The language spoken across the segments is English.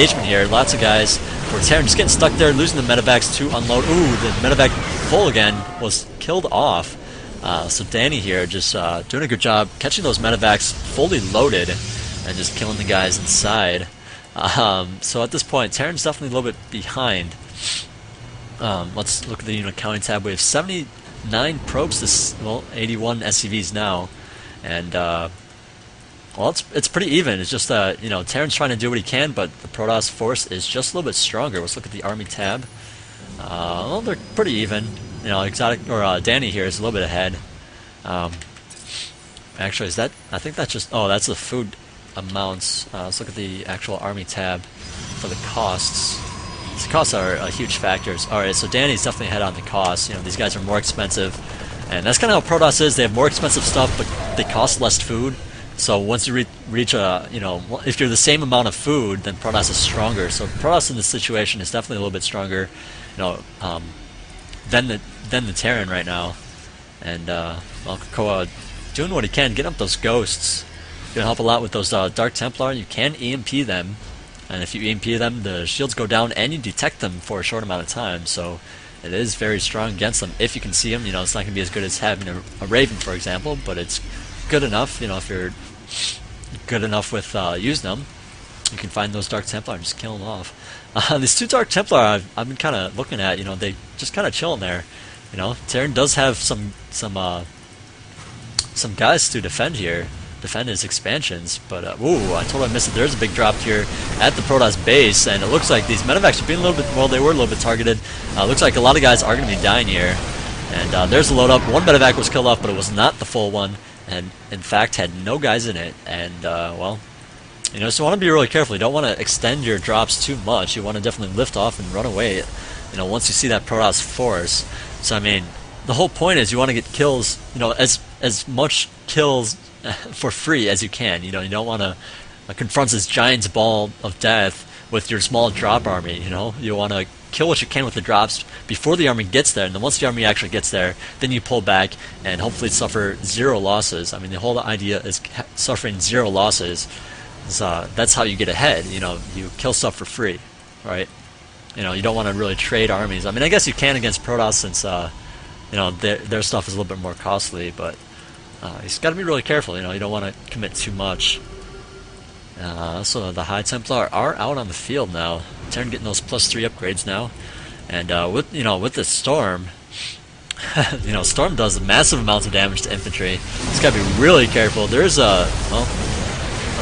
engagement here. Lots of guys for Terran just getting stuck there, losing the medevacs to unload. Ooh, the medevac full again was killed off. So Danny here just doing a good job catching those medevacs fully loaded and just killing the guys inside. So at this point, Terran's definitely a little bit behind. Let's look at the unit counting tab. We have 79 probes to, well, 81 SCVs now, and well, it's pretty even. It's just you know, Terran's trying to do what he can, but the Protoss force is just a little bit stronger. Let's look at the army tab. Well, they're pretty even. You know, Danny here is a little bit ahead. Actually, is that? I think that's just. Oh, that's the food amounts. Let's look at the actual army tab for the costs. The costs are huge factors. All right, so Danny's definitely ahead on the costs. You know, these guys are more expensive, and that's kind of how Protoss is. They have more expensive stuff, but they cost less food. So once you reach a, you know, if you're the same amount of food, then Protoss is stronger. So Protoss in this situation is definitely a little bit stronger, you know, than the Terran right now. And well, CocoA doing what he can, getting up those ghosts. Gonna help a lot with those Dark Templar. You can EMP them, and if you EMP them, the shields go down, and you detect them for a short amount of time. So it is very strong against them if you can see them. You know, it's not gonna be as good as having a Raven, for example, but it's good enough. You know, if you're good enough with using them, you can find those Dark Templar and just kill them off. These two Dark Templar I've been kind of looking at, you know, they just kind of chilling there. You know, Terran does have some guys to defend here, defend his expansions, but ooh, I totally missed it. There's a big drop here at the Protoss base, and it looks like these medevacs are being a little bit, well, they were a little bit targeted. Looks like a lot of guys are going to be dying here, and there's a load up. One medevac was killed off, but it was not the full one, and in fact had no guys in it. And well, you know, so you want to be really careful. You don't want to extend your drops too much. You want to definitely lift off and run away, you know, once you see that Protoss force. So I mean, the whole point is you want to get kills, you know, as much kills for free as you can. You know, you don't want to confront this giant's ball of death with your small drop army. You know, you want to kill what you can with the drops before the army gets there, and then once the army actually gets there, then you pull back and hopefully suffer 0 losses. I mean, the whole idea is suffering 0 losses. So that's how you get ahead. You know, you kill stuff for free, right? You know, you don't want to really trade armies. I mean, I guess you can against Protoss since you know, their stuff is a little bit more costly, but you just got to be really careful. You know, you don't want to commit too much. So the High Templar are out on the field now. Terran getting those +3 upgrades now, and with the Storm, you know, Storm does massive amounts of damage to infantry. Just got to be really careful. There's a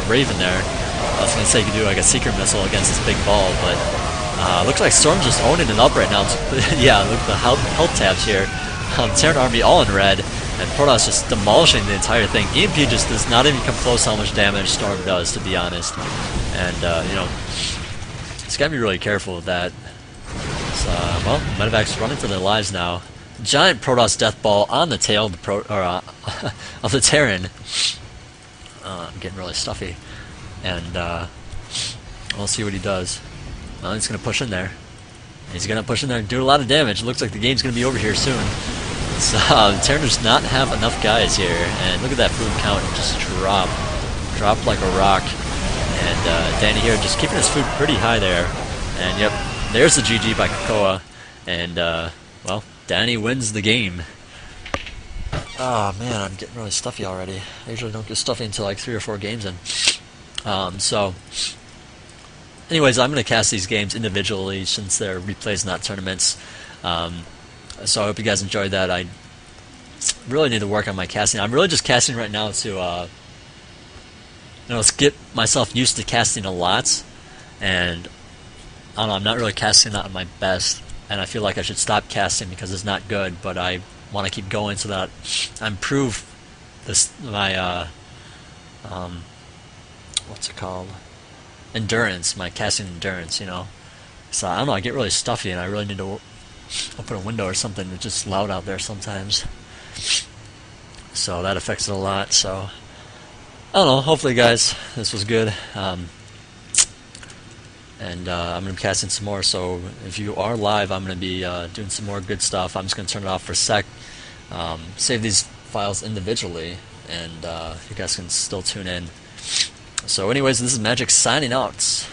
Raven there. I was gonna say you could do like a secret missile against this big ball, but looks like Storm's just owning it up right now. Yeah, look at the health tabs here. Terran army all in red, and Protoss just demolishing the entire thing. EMP just does not even come close to how much damage Storm does, to be honest. And you know, just gotta be really careful with that. So, well, medevac's running for their lives now. Giant Protoss death ball on the tail of the of the Terran. I'm getting really stuffy, and we'll see what he does. Well, he's gonna push in there. He's gonna push in there and do a lot of damage. It looks like the game's gonna be over here soon. So Terran does not have enough guys here, and look at that food count just drop like a rock. And Danny here just keeping his food pretty high there. And yep, there's the GG by CocoA, and well, Danny wins the game. Oh man, I'm getting really stuffy already. I usually don't get stuffy until like 3 or 4 games in. So anyways, I'm going to cast these games individually since they're replays, not tournaments. So I hope you guys enjoyed that. I really need to work on my casting. I'm really just casting right now to, you know, let's get myself used to casting a lot. And I don't know, I'm not really casting that at my best, and I feel like I should stop casting because it's not good. But I want to keep going so that I improve my what's it called? Endurance, my casting endurance, you know. So I don't know, I get really stuffy and I really need to open a window or something. It's just loud out there sometimes, so that affects it a lot. So I don't know, hopefully guys, this was good. And I'm going to be casting some more, so if you are live, I'm going to be doing some more good stuff. I'm just going to turn it off for a sec, save these files individually, and you guys can still tune in. So anyways, this is Magic signing out.